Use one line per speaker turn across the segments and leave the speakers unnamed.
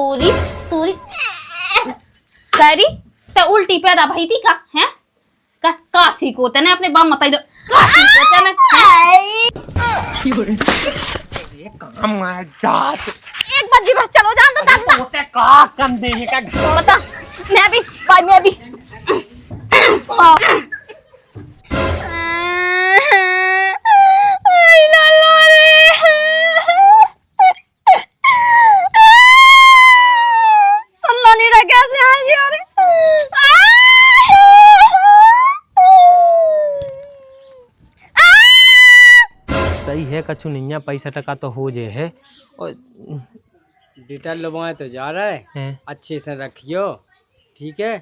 तूरी तूरी सारी ते उल्टी पैदा भई थी का हैं का काशी को तने अपने बाप मत काशी को तने
ये काम है जात
एक बजी बस चलो जान तो दादा
होते का कम देने का
बता मैं भी भाई मैं भी आई लाला रे सल्ला नहीं रहा कैसे आज यार
सही है कछु नहीं है पैसा टका तो हो जे है और
डिटेल लगवाए तो जा रहा है अच्छे से रखियो ठीक है।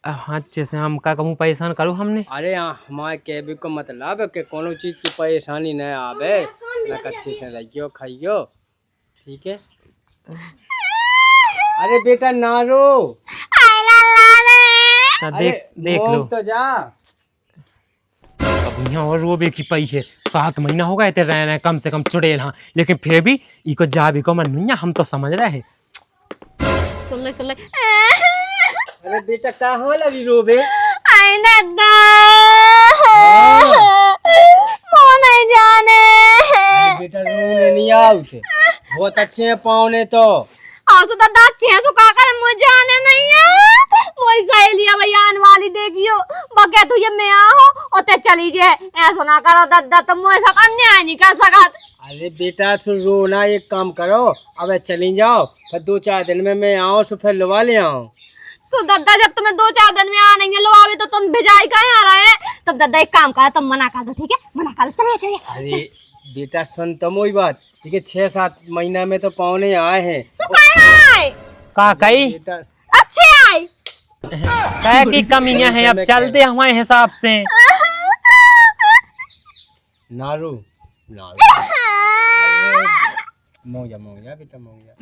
अच्छे से हम का कहूँ परेशान करूँ हमने
अरे हमारे कहने को मतलब है कि कोनो चीज की परेशानी न आवे ना अच्छे से रहियो खाइयो ठीक है। अरे बेटा ना रो
देख लो
तो जा
अब यहाँ और रोबे की पई है 7 महीना हो गए थे रहना कम से कम चुड़ैल हाँ लेकिन फिर भी इको जा भी को मन नहीं हम तो समझ रहे हैं।
सुन ले
अरे बेटा कहाँ लगी रोबे
आई दादा वो नहीं जाने
बेटा रोने नहीं आओ थे बहुत अच्छे हैं पाँव तो
आओ तो दादा अच्छे हैं तो का करे मुझे जाने नहीं है मोरी सहेलियां भैया आने वाली देखियो बके तू ये मैं आओ और ते चली जे ऐसा ना करो दादा तुम मुझे सब अन्याय नहीं कर सका।
अरे बेटा तू रोना एक काम करो अब चली जाओ फिर 2-4 दिन में मैं आऊँ तो फिर लवा ले आऊँ।
सो दादा जब तुम्हें 2-4 दिन में आने लो आवे तो तुम भिजाई कहाँ आ रहे हैं तब दादा एक काम करा तुम मना कर दो ठीक है मना कर दो चलिए।
अरे बेटा सुन तुम वही बात ठीक है 6-7 महीना में तो पौने आए हैं
का कई
अच्छे आए
क्या की कमियां हैं अब चलते हमारे हिसाब से
नारू मौजा बेटा मौजा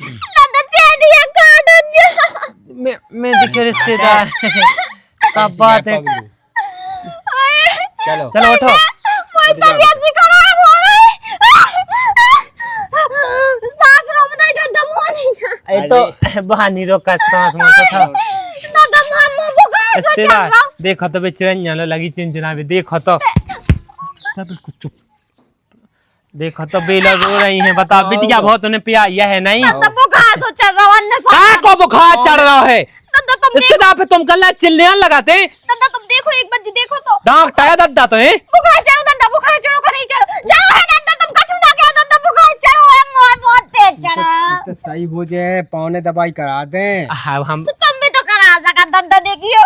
मैं दिखे रिश्तेदार क्या बात है
चलो
उठो ये तो बहानी रोका सांस मारता था रिश्तेदार देखो तो बेचैन लगी चिंचना भी देखो तो बिल्कुल चुप देखो तो बेला रो रही हैं बता बिटिया बहुत उन्हें पिया है नहीं
बुखार तो चढ़ रहा
को बुखार चढ़ रहा है रिश्तेदार पे तुम गला चिल्लियां लगाते
दादा तुम देखो एक बार देखो तो
डॉक्टर दादा तो है
बुखार चढ़ो दादा बुखार चढ़ो का नहीं चढ़ो जाओ है दादा तुम कछु ना क्या दादा बुखार चढ़ो है बहुत तेज चढ़ो
तो सही हो जाए पौने दवाई करा दें
हम
तो तुम भी तो करा सका दादा देखियो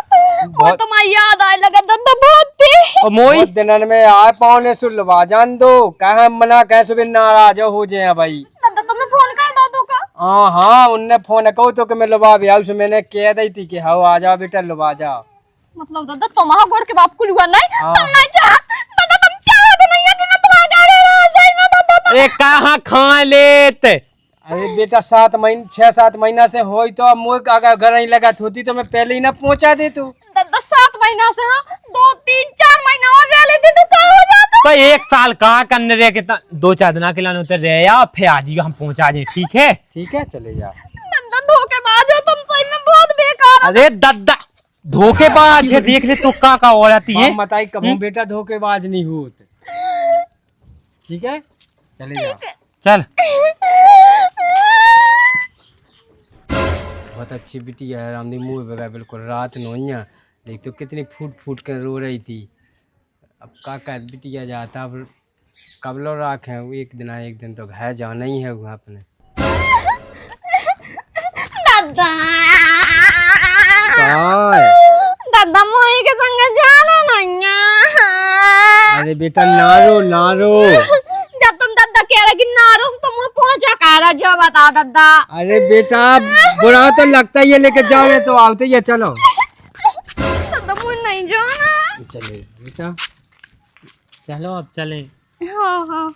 और तुम्हारी याद आए लगा दादा बहुत तेज
और मोई
दिन में आए पौने सुलवा जान दो कहा मना कैसे भी नाराज हो जाए भाई
दादा तुमने फोन कर दो तो का
हाँ उनने फोन कहो तो कि मैं लुबा भी आऊँ मैंने कह दी थी कि हाँ आ जाओ बेटा लुबा जाओ
मतलब दादा तुम्हारा गोड़ के बाप को लुआ नहीं तुम नहीं चाह दादा तुम चाहते नहीं है कि मैं तुम्हारा गाड़ी रहा सही में दादा
अरे कहाँ खा लेते
अरे बेटा 6-7 महीना से हो तो मुझ अगर घर नहीं लगा होती तो मैं पहले ही ना पहुंचा दे तू
दादा 7 महीना से हाँ 2-3-4 महीना और रह लेते तो क्या हो जाता
तो 1 साल कहाँ करने रहे कितना 2-4 दिन के लाने उतर रहे या फिर आज ही हम पहुंचा दें ठीक है
चले जा
दादा धोखेबाज हो तुम सही में बहुत बेकार
अरे दादा धोखेबाज है देख ले तू का औरत है
बताई कब बेटा धोखेबाज नहीं होते ठीक है चले जा
चल
बहुत अच्छी बिटिया है रामदी मुँह बगैर बिल्कुल रात नोइया देख तो कितनी फूट कर रो रही थी अब का बिटिया जाता अब कब लो राखें एक दिन तो घर जाना ही है वहाँ अपने
दादा दादा मोही के संग जाना नहीं
अरे बेटा नारो
जब तुम दादा कह रहे कि नारो से तुम पहुंचा कह जो बता दादा
अरे बेटा बुरा तो लगता ही है लेके जाओ तो आते ही चलो
दादा मुझे नहीं जाना
चले बेटा
चलो अब चलें
हाँ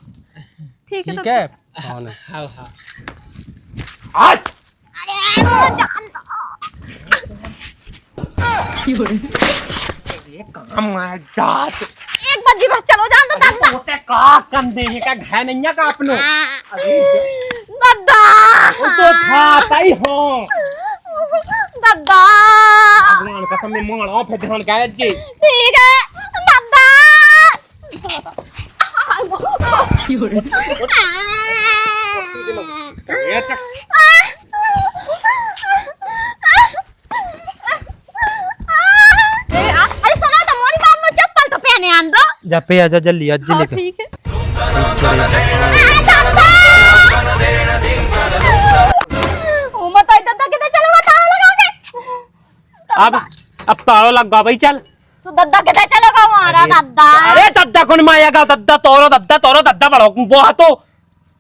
ठीक
है
हाँ
अरे वो जानता एक बजी बस चलो जान तो दादा
होते का कम देने का घर नहीं का अपनो
दादा
तो खाता ही हो
दादा
भगवान कसम में मारो फिर ध्यान का जी
ठीक है दादा
ये तक
अरे सुनो तो मोरी बाप में चप्पल तो पहने आन दो
जा पे आजा जल्दी आज
हाँ,
लेकर
ठीक है ओ मत आई दादा किधर चलो ताला लगा के
अब तारो लगा भाई चल
तू दादा किधर चलोगा हमारा दादा
अरे दद्दा कौन माएगा दद्दा तोरो दद्दा बड़ो वो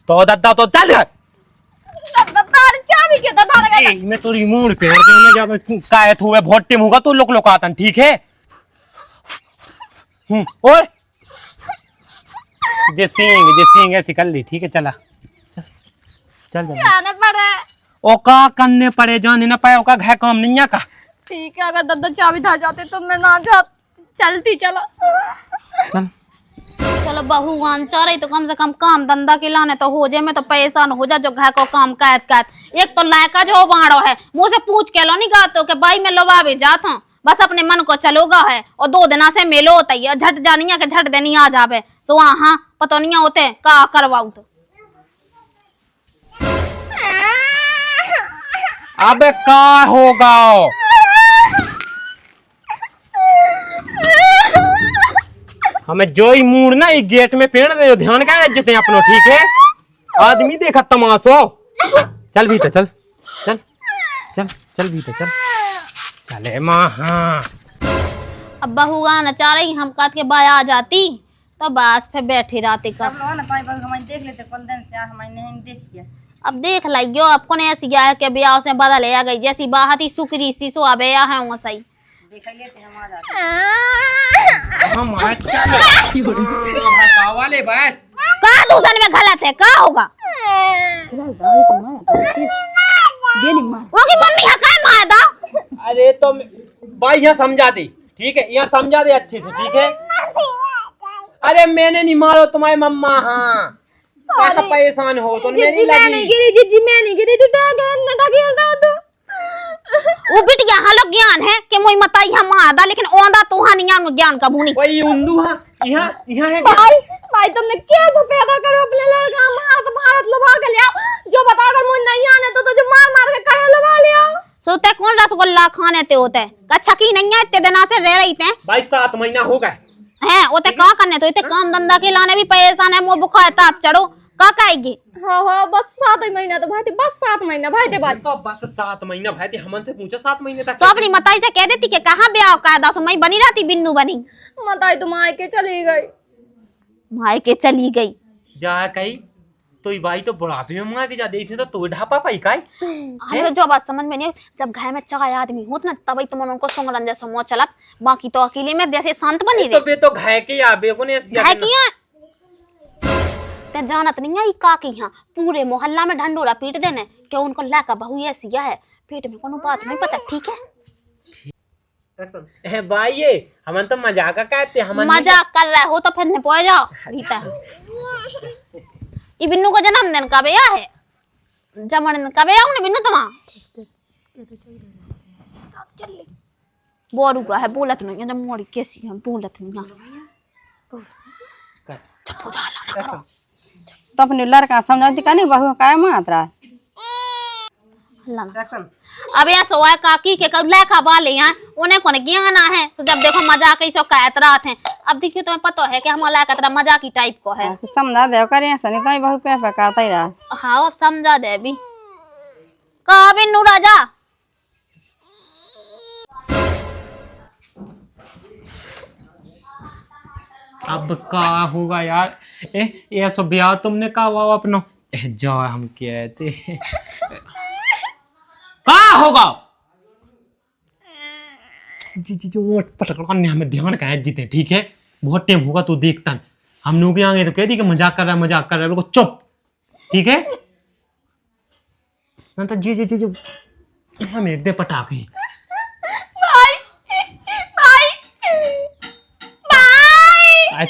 तो दद्दा तो चल
दादा तार चाबी के दादा लगा
मैं तो रिमोट पे और मैं जब कायत हुए बहुत टिम होगा तो लोग आता ठीक है और जे सिंह ऐसी कर ली ठीक है चला चल जल्दी
जाना पड़े
ओ का करने पड़े जाने ना पाए का घर काम नहीं है का
ठीक है अगर दादा चाबी था जाते तो मैं ना जा चलती चलो
चल
चलो बहुआन चाह रही तो कम से कम काम धंधा के लाने तो हो जाए मैं तो परेशान हो जा जो घर को काम कैद एक तो लायका जो बाड़ो है मुँह से पूछ के लो नहीं गा तो कि भाई मैं लोबा भी जाता हूँ बस अपने मन को चलोगा है और 2 दिना से मेलो होता है झट जानी है कि झट देनी आ जावे सो हाँ पता नहीं होते का करवाऊ तो
अब का होगा हमें जो ही मूड ना एक गेट में पेड़ दे ध्यान क्या इज्जतें अपनो ठीक है आदमी देखा तमाशो चल भी तो चल चल चल चल भी तो चल चले माँ हाँ
अब बहुआन चाह रही हम काट के बाय आ जाती तो बस फिर बैठे रहते का
देख लेते कौन दिन से हमारे नहीं देखिए
अब देख लाइयो आपको ने ऐसी गया के ब्याह से बदल आ गई जैसी बाहत ही सुकरी सी सो अब या है वो सही
देख लेते हमारा
हम चल वाले बस
का दूसरे में गलत है का होगा उनकी मम्मी है का मार दा
अरे तो भाई यहाँ समझा दे ठीक है यहाँ समझा दे अच्छे से ठीक है अरे मैंने नहीं मारो तुम्हारी मम्मा हाँ कैसा परेशान हो तो मेरी लगी
जी मैं नहीं गिरी थी नटा खेलता तो
वो बिटिया हां लोग ज्ञान है कि मोई मताई हम आदा लेकिन ओंदा तो हानियां नु ज्ञान का भूनी
वही उंदू हां यहाँ है
भाई तुमने क्या को पैदा करो अपने लड़का मारत लगा के ले जो बता अगर मुझे नहीं आने तो तुझे मार के खाया लगा लिया
सोते कौन रसगुल्ला खाने ते होते अच्छा की नहीं है इतने दिना से रह रही थे
भाई 7 महीना हो गए
हैं ओते का करने तो इतने काम धंधा के लाने भी परेशान है मो बुखार ताप चढ़ो का कहेगी
हाँ बस 7 महीना तो भाई थे बस 7 महीना भाई थे बात
तो बस 7 महीना भाई थे हमन से पूछो 7 महीने तक
तो अपनी मताई से कह देती कि कहाँ ब्याह का 10 मई बनी रहती बिन्नू बनी
मताई तुम आए के चली गई
माय के चली गई
जा कही तो ये भाई तो बुढ़ापे में मार के जा दे तो तू ढापा पाई काई
हमें जो बात समझ में नहीं जब घर में चाय आदमी होत ना तभी तुम उनको सुंगरन जैसा मोह चलत बाकी तो अकेले में जैसे शांत बनी
तो
रहे
बे तो घाय के आबे को ने
है किया ते जानत नहीं है का की हां पूरे मोहल्ला में ढंडोरा पीट देने कि उनको लाका बहू ऐसी है पेट में कोनो बात नहीं पता ठीक है
भाई ये हमन तो मजाक कहते हमन
मजाक कर रहे हो तो फिर ने पो जाओ भीतर ई बिन्नू को जन्मदिन कब या है जन्मदिन कब या उन्हें बिन्नू तमा बोरू का है बोलत नहीं है जब मोड़ी कैसी है बोलत नहीं है चप्पू जाला ना
तो अपने लड़का समझाती का नहीं बहू का मात्रा
अब ये सोया काकी के कब लेखा वाले हैं उन्हें कौन ज्ञान है तो जब देखो मजाक ही सब कहत रात है अब देखिए तुम्हें पता है कि हम लायक तरह मजाक की टाइप को है
समझा दे करे सनी तो बहू पे करता ही रहा
हाँ अब समझा दे अभी का बिन्नू राजा
अब का होगा यार ये सब ब्याह तुमने कहा हुआ अपनो जाओ हम कहते का होगा जी जी जो पटकने हमें ध्यान का जीते ठीक है बहुत टाइम होगा तू देखता हम लोग आगे तो कह दी कि मजाक कर रहा है बिल्कुल चुप ठीक है ना तो जी जी जी जो हम एक दे पटाखे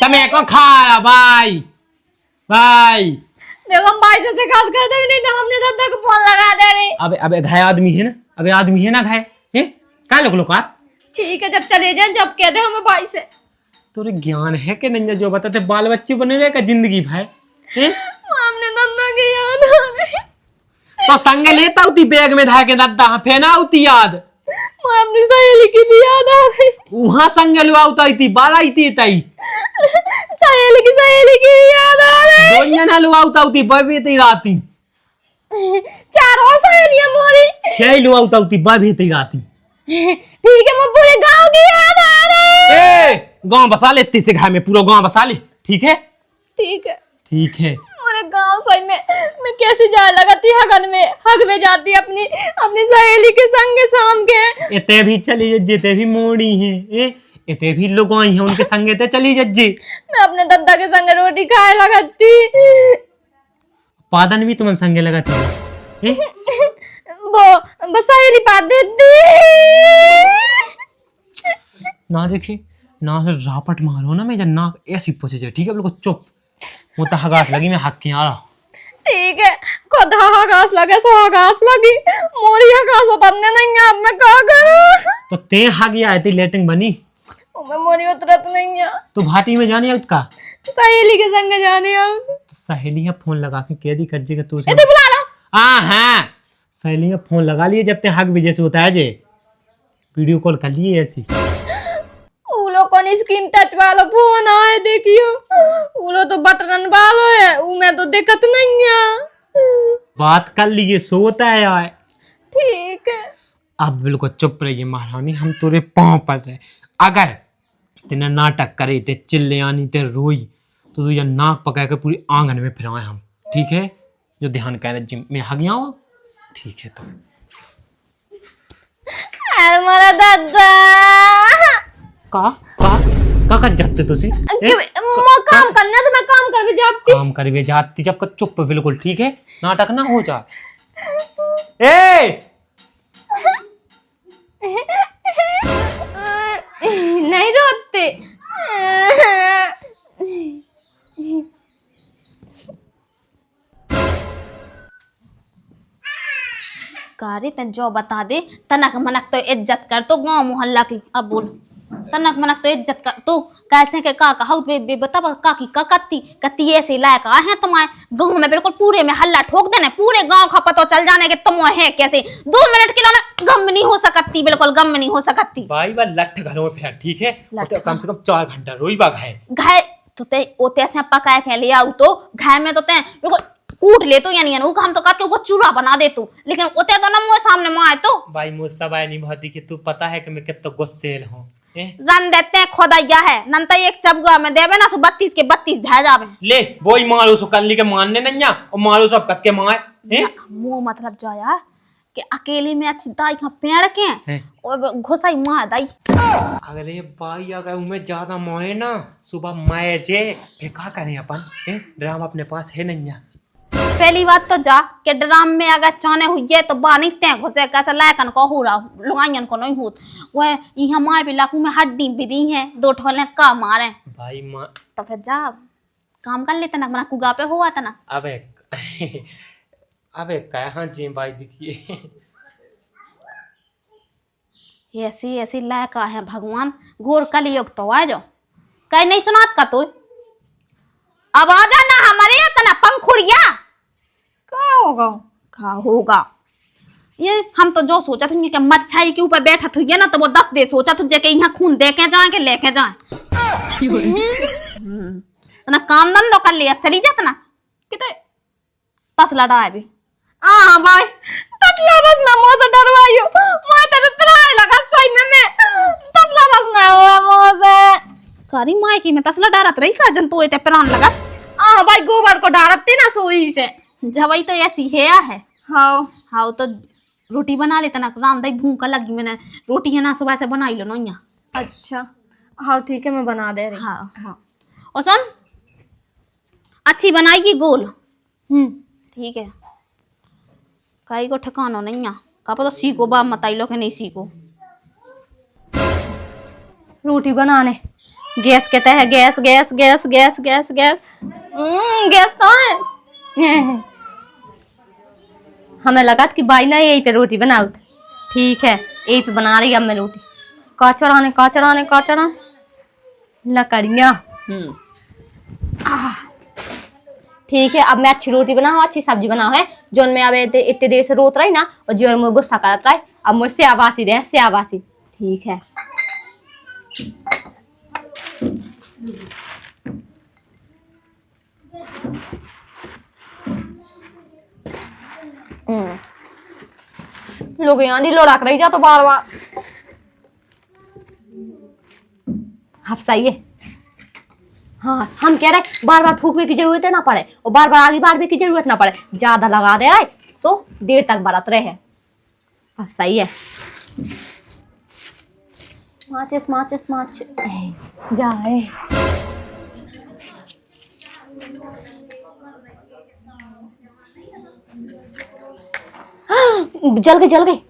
તમે કોણ ખારા ભાઈ ભાઈ
देखो हम भाई से खास करते भी नहीं तो हम अपने दादा को फोन लगा दे रहे।
अबे घाय आदमी है ना, अबे आदमी है ना घाय, हैं का लोग
ठीक है, जब चले जाए जब कह दे हमें भाई से।
तोरे ज्ञान है कि नहीं जो बताते बाल बच्चे बने रहे का जिंदगी भाई, हैं
हमने दादा की याद आ रही।
तो संग लेता होती बैग में धा के दादा फेना होती याद,
मैं अपनी सहेली की भी याद आ रही।
वहां संग लुआउता थी बाला थी तई
सहेली की भी याद आ रही।
दोनिया ना लुआउता होती बबे ती राती,
चार और सहेलियां मोरी।
6 लुआउता होती बबे ती राती।
ठीक है, मैं पूरे गांव की याद आ रही।
ए गांव बसा ले, इतने से घर में पूरा गांव बसा ले, ठीक है
ठीक है
ठीक है।
मेरे गांव सही में मैं कैसे जा लगाती हगन में हग में जाती अपनी अपनी सहेली के संग शाम के।
इते भी चली जेते भी मोड़ी है, इते भी लोग आई हैं उनके संगे ते चली जज्जे।
मैं अपने दादा के संग रोटी खाए लगाती।
पादन भी तुम संगे लगाती है,
वो बस सहेली पा देती।
ना देखी ना रापट मारो ना, मैं जब नाक ऐसी पहुंचे जाए, ठीक है बिल्कुल चुप। वो तो हगास लगी, मैं हक के आ रहा।
ठीक है, खुद हगास लगे सो हगास लगी, मोरी हगास उतरने नहीं है, अब मैं क्या करूं।
तो ते हग आए थी लेटिंग बनी,
मैं मोरी उतरत नहीं है।
तो भाटी में जाने उसका
सहेली के संग जाने आओ।
तो सहेलियां फोन लगा के कह दी कज्जे के तू से
इधर बुला लो।
हाँ सहेलियां फोन लगा लिए जब ते हग भी जैसे होता है जे वीडियो कॉल कर लिए ऐसी।
उलो कौन स्क्रीन टच वाला फोन आए देखियो, उलो तो बटन वालो है, उमें तो दिक्कत नहीं है।
बात कर लिए सोता है यार।
ठीक है,
अब बिल्कुल चुप रहिए महारानी, हम तुरे पाँव पर रहे। अगर तेने नाटक करे ते चिल्ले आनी ते रोई तो तू या नाक पका के पूरी आंगन में फिराए हम, ठीक है जो ध्यान कह रहे जिम में हगिया हो, ठीक है। तो
हमारा दादा
का कर जाते तुसी
मैं काम करना तो मैं काम कर भी जाती।
काम कर भी जाती जब का चुप बिल्कुल, ठीक है नाटक ना हो जा। ए
नहीं रोते।
कारी तन जो बता दे, तनक मनक तो इज्जत कर, तो गांव मोहल्ला की अब बोल। तनक मनक तो इज्जत कर, तो कैसे के का कहा बे बता का की का कत्ती ऐसे लायक आ है तुम्हारे गांव में, बिल्कुल पूरे में हल्ला ठोक देने, पूरे गांव का पता चल जाने के तुम है कैसे 2 मिनट के लिए गम नहीं हो सकती, बिल्कुल गम नहीं हो सकती।
भाई बा लठ घरों में फेर, ठीक है तो कम से कम 4 घंटा रोई बा घाय
घाय तो ते ओते से पकाए के ले आऊ, तो घाय में तो ते बिल्कुल कूट ले तो यानी वो हम तो कहते वो चूरा बना दे तू, लेकिन ओते तो ना मुंह सामने में आए तो
भाई मुझ सब आए नहीं भाती कि तू पता है कि मैं कितना गुस्सेल हूँ।
रन देते हैं खोदैया है नंता एक चबगा में देवे ना सो 32 के 32 धा जावे
ले वो ही मारो सो कल्ली के मानने नहीं और मारो सब कत के मारे
मुंह मतलब जो यार कि अकेली में अच्छी दाई का पेड़ के और घुसाई मार दाई।
अरे भाई अगर उमें ज्यादा मोए ना सुबह मैं जे फिर क्या करें अपन, ड्राम अपने पास है नहीं है।
पहली बात तो जा के ड्राम में अगर चाने हुई तो बा नहीं ते घुसे कैसे लायकन को हो रहा लुगाइयन को नहीं होत वह यहाँ माए भी लाकू में हड्डी बिदी है 2 ठोले का मारे
भाई माँ
तो फिर जा काम कर लेते ना मना कुगा पे हुआ था ना।
अबे अबे कहाँ जे भाई दिखिए
ऐसी ऐसी लायका है भगवान, घोर कलयुग तो आ जाओ कहीं नहीं सुनात का तू अब आ जाना हमारे यहाँ तना पंखुड़िया का होगा ये हम तो जो सोचा था कि मच्छाई के ऊपर बैठा था ये ना तो वो 10 दे सोचा था कि यहाँ खून दे के जाए के लेके जाए ना काम धंधो कर लिया चली जाता ना कितने तसला डाय भी
हाँ भाई तसला बस ना मुझे डरवाइयो मैं तेरे प्राण लगा सही में मैं तसला बस ना हुआ मुझे
कारी माई की मैं तसला डारत रही का जन तो इते प्राण लगा।
हाँ भाई गोबर को डारते ना सोई से
जवाई तो ऐसी है है
हाँ
हाँ तो रोटी बना लेता ना राम दाई भूख लगी मैंने रोटी है ना सुबह से बनाई लो ना।
अच्छा हाँ ठीक है मैं बना दे रही।
हाँ हाँ और सुन अच्छी बनाएगी गोल ठीक है काई को ठिकाना नहीं है का पता सीखो बाप मताई लो के नहीं सीखो
रोटी बनाने गैस कहता है gas gas gas gas gas gas gas कहाँ है हमें लगा कि बाई ना यही पे रोटी बनाऊ। ठीक है, यही पे बना रही अब मैं रोटी। का चढ़ाने लकड़ियाँ। ठीक है, अब मैं अच्छी रोटी बनाऊँ, अच्छी सब्जी बनाऊ है जो मैं अब इतने देर से रोत रही ना, और जो मुझे गुस्सा करता है, अब मुझसे आवासी दे से आवासी। ठीक है। लोग यहाँ नहीं लड़ाक रही जा तो बार बार हफ्साइए। हाँ, हम कह रहे बार बार फूकने की जरूरत ना पड़े और बार बार आगे बार की जरूरत ना पड़े, ज्यादा लगा दे रहा है सो देर तक बरत रहे हैं। सही है। माचिस जाए। जल गई।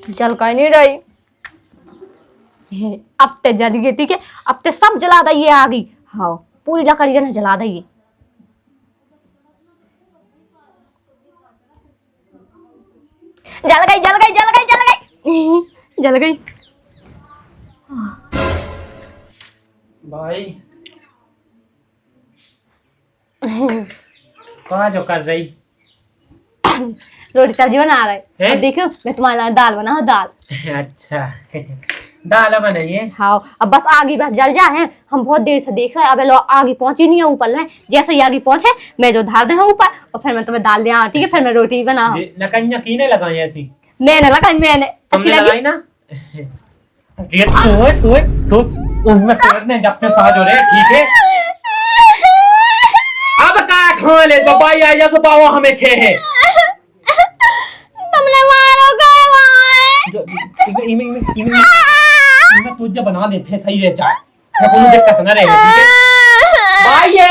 जल का नहीं रही। अब ते जल गई। ठीक है, अब ते सब जला दइए आगी। हाँ, पूरी लकड़ी ना जला दइए। जल गई।
भाई कहाँ जो कर रही?
रोटी सब्जी बना रहे
हैं?
अब देखो मैं तुम्हारे लिए दाल बना दाल।
अच्छा दाल बनाइए।
हाँ, अब बस आगे बस जल जा है। हम बहुत देर से देख रहे हैं, अब लोग आगे पहुंची नहीं है ऊपर है। जैसे ही आगे पहुंचे मैं जो धार दे ऊपर और फिर मैं तुम्हें दाल दिया। ठीक है, फिर मैं रोटी बना।
लकड़ियाँ किने लगाई ऐसी?
मैंने लगाई। मैंने
तुमने लगाई ना? ये तो उनमें तोड़ने जब से साज हो रहे। ठीक है, अब का खा ले तो भाई आया सो पाओ हमें खे है।
तुमने मारो
इमे तुझे बना दे फिर सही रह जाए, फिर कोनो दिक्कत ना रहे। ठीक है भाई, ये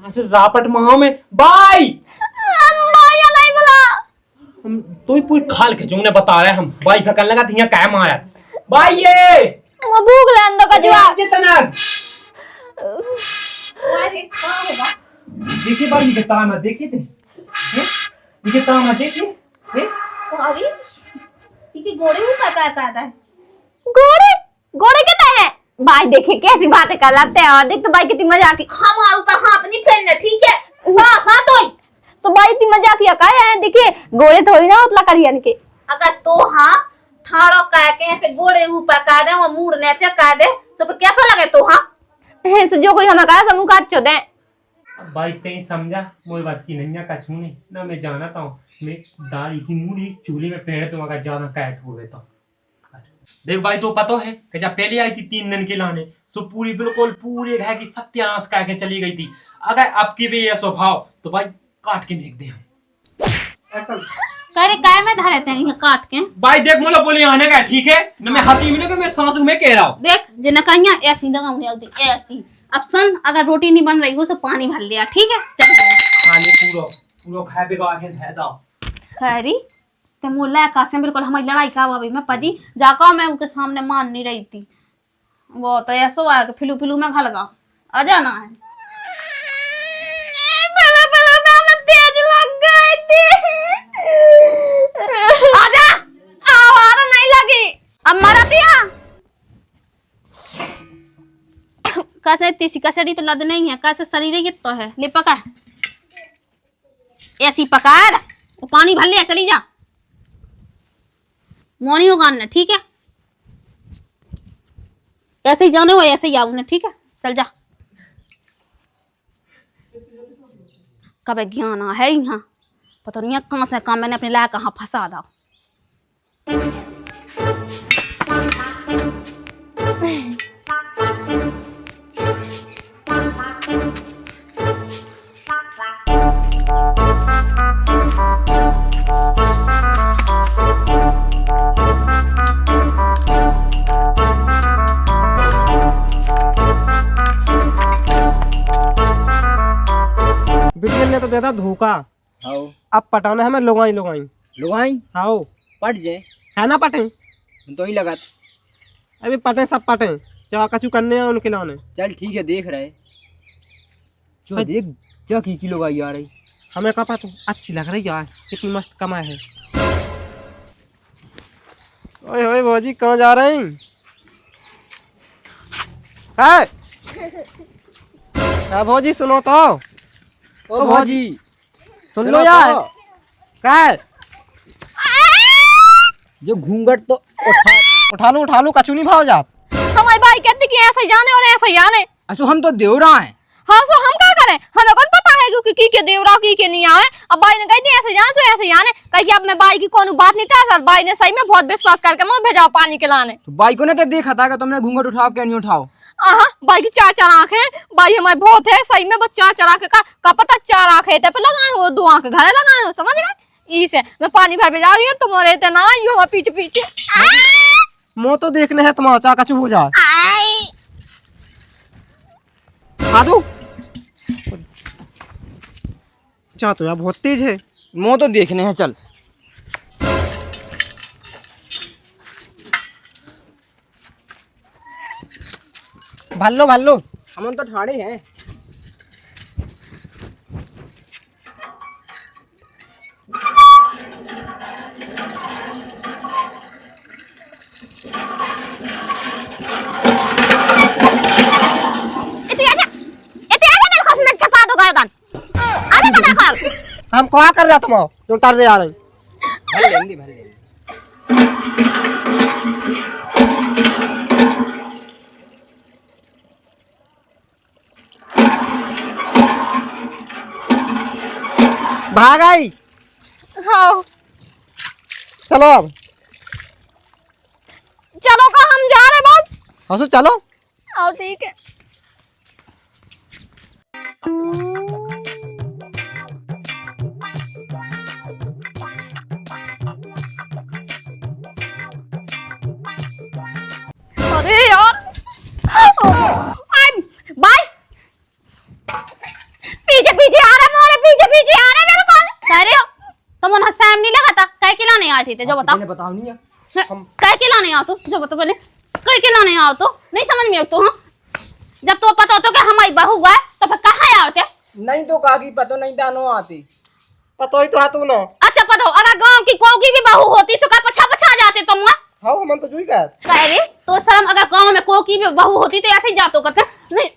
ऐसे रापट माओ में भाई हम तो ही पूरी खाल खिचूंगे बता रहे हम भाई फेंकने लगा थिया क्या मारा भाई। ये
भूख लेंदो का जवाब
जितना देखिए भाई ये ताना देखिए थे ये ताना देखिए
अभी ठीक घोड़े ऊपर का है।
घोड़े कितने हैं भाई? देखिए कैसी बातें कर लाते हैं। और देख तो भाई कितनी मजाक की।
हम ऊपर हाथ नहीं फेरने। ठीक है, साथ होई
तो भाई इतनी मजाक किया का है। देखिए घोड़े थोड़ी ना उतला करियन के।
अगर तो हाँ ठाड़ो कह के ऐसे घोड़े ऊपर का दे और मूड नीचे का दे सब कैसा लगे तो हाँ
सो जो कोई हमें कहा समूह काट चोदे
भाई कहीं समझा मुझे बस की नहीं कछू नहीं ना। मैं जाना था मैं दाढ़ी की मूड़ी चूल्हे में पेड़ तो अगर ज्यादा कैद हुए तो देख भाई तो पता है कि जब पहले आई थी 3 दिन के लाने सो पूरी बिल्कुल पूरे घर की सत्यानाश करके चली गई थी। अगर आपकी भी ये स्वभाव तो भाई काट के फेंक दे हम।
करे काय में धरे थे ये काट के
भाई देख मुझे बोले आने का। ठीक है ना, मैं हंसी में मैं सांसू में कह रहा हूँ।
देख जिन कहिया ऐसी दगा नहीं आती ऐसी। अब सुन, अगर रोटी नहीं बन रही हो तो पानी भर लिया। ठीक है, चल
पानी पूरा खा बिगा के दे दो।
खैरी ते मोला का से बिल्कुल हमारी लड़ाई का अभी मैं पजी जाकर मैं उनके सामने मान नहीं रही थी। वो तो ऐसा हुआ कि फिलू में घल गया। आ जाना है
तेज लग गई थी। आजा आवाज नहीं लगी।
अब मारा पिया कैसे तीसी कसड़ी तो लद नहीं है कैसे शरीर ये तो है ले पका ऐसी पका वो पानी भर लिया। चली जा मोनी उगाना। ठीक है, ऐसे ही जाने हो ऐसे ही आओ ना। ठीक है, चल जा। कब ज्ञान है यहाँ पता नहीं कहाँ से काम मैंने अपने लाया कहाँ फंसा दा।
बिटिया ने तो देता धोखा।
हाओ
अब पटाना है मैं लुगाई
लुगाई
आओ
पट जे
है ना पटे
तुम तो ही लगा।
अभी पटे सब पटे चाह कचू करने हैं उनके लाने।
चल ठीक है देख रहे। जो देख जा की किलो गाई आ रही।
हमें कहा तो अच्छी लग रही यार, कितनी मस्त कमाई है। ओए ओए भौजी कहाँ जा रहे हैं? है क्या भौजी सुनो तो।
ओ भौजी
सुन लो यार। क्या है?
जो घूंघट तो
उठा लो कचू नहीं भाव जात।
हमारी बाई कहती कि ऐसे जाने और ऐसे जाने।
असो हम तो देवरा हैं।
हाँ सो हम क्या करें, हमें कौन पता है कि के देवरा की नहीं आए। अब बाई ने कही थी ऐसे जाने सो ऐसे जाने, कही अब मैं बाई की कोनो बात नहीं था। बाई ने सही में बहुत विश्वास करके मुझे भेजा पानी के लाने।
तो बाई को ने तो देखा था कि तुमने घूंघट उठाओ क्या नहीं उठाओ।
हाँ बाई की चार आंखें, बाई हमारे बहुत है सही में, बस चार आंखें का पता चार आंखें थे पे लगाए हो, 2 आंखें घरे लगाए हो, समझ गए। इसे मैं पानी भर जा रही हूँ, तुम्हारे इतना यू हमारे पीछे पीछे।
मुँह तो देखने है तुम्हारा, चाह कचू हो जा। आदू चाह तो यार बहुत तेज है।
मुँह तो देखने हैं। चल
भल लो
हम तो ठाड़े हैं।
हम क्या कर रहा तुम जो उतर रहे आ रहे।
भर लेंगे।
भाग आई।
हाँ
चलो अब
चलो का हम जा रहे बस।
हंसू चलो।
आओ ठीक है। अरे यार बाय पीछे पीछे आ रहा, मोरे पीछे पीछे आ रहा बिल्कुल।
कह रहे हो तुम उन्हें सैम नहीं लगा था, कह के लाने आए थे जो बताओ।
मैंने बताओ नहीं है।
कह के लाने आओ तो जो बताओ पहले, कह के लाने आओ तो नहीं समझ में तो। हाँ जब तो पता होता कि हमारी बहू है तो फिर कहाँ आते।
नहीं तो काकी पता नहीं दानो आती।
पतो ही तो है तू ना।
अच्छा पता हो अगर गांव की कोई की भी बहू होती तो क्या पछा पछा जाते तुम।
हाँ मन तो जुई कर।
कह रहे तो शर्म, अगर गांव में कोई की भी बहू होती तो ऐसे ही जातो करते। नहीं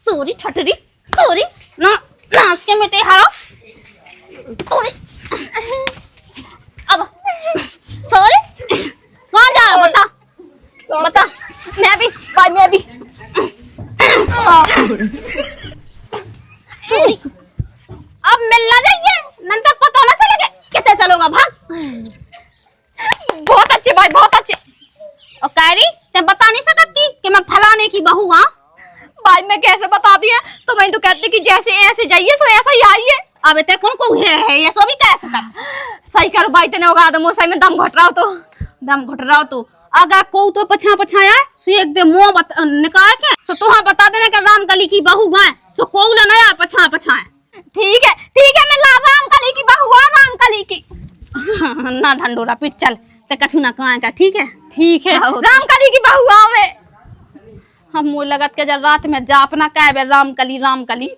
तोरी ठटरी तोरी ना नाच के मिटे हारो तोरी। अब सॉरी कहाँ जा रहा बता बता। मैं भी भाई मैं भी तोरी। अब मिलना चाहिए नंतर पता ना चलेगा कितने चलोगा। भाग।
बहुत अच्छे भाई बहुत अच्छे।
और कैरी ते बता नहीं सकती कि मैं फलाने की बहू हाँ।
भाई मैं कैसे बताती है, तो मैं तो कहती कि जैसे ऐसे जाइए सो ऐसा ही आइए।
अब ते कौन को है ये सो भी कह सकता।
सही करो भाई, तेने होगा दम सही में दम घट रहा हो तो
दम घुट रहा हो तो अगर को तो पछा पछाया सो एक दे मुंह निकाल के तो तुहां बता देना कि रामकली की बहू है सो कोई ना नया पछा पछाए।
ठीक है मैं रामकली की बहू हूं, रामकली की।
ना ढंडोरा पीट चल ते कछु ना कहां का। ठीक है
रामकली की बहू हूं मैं।
हम मुँह लगत के जब रात में जा अपना कह रामकली रामकली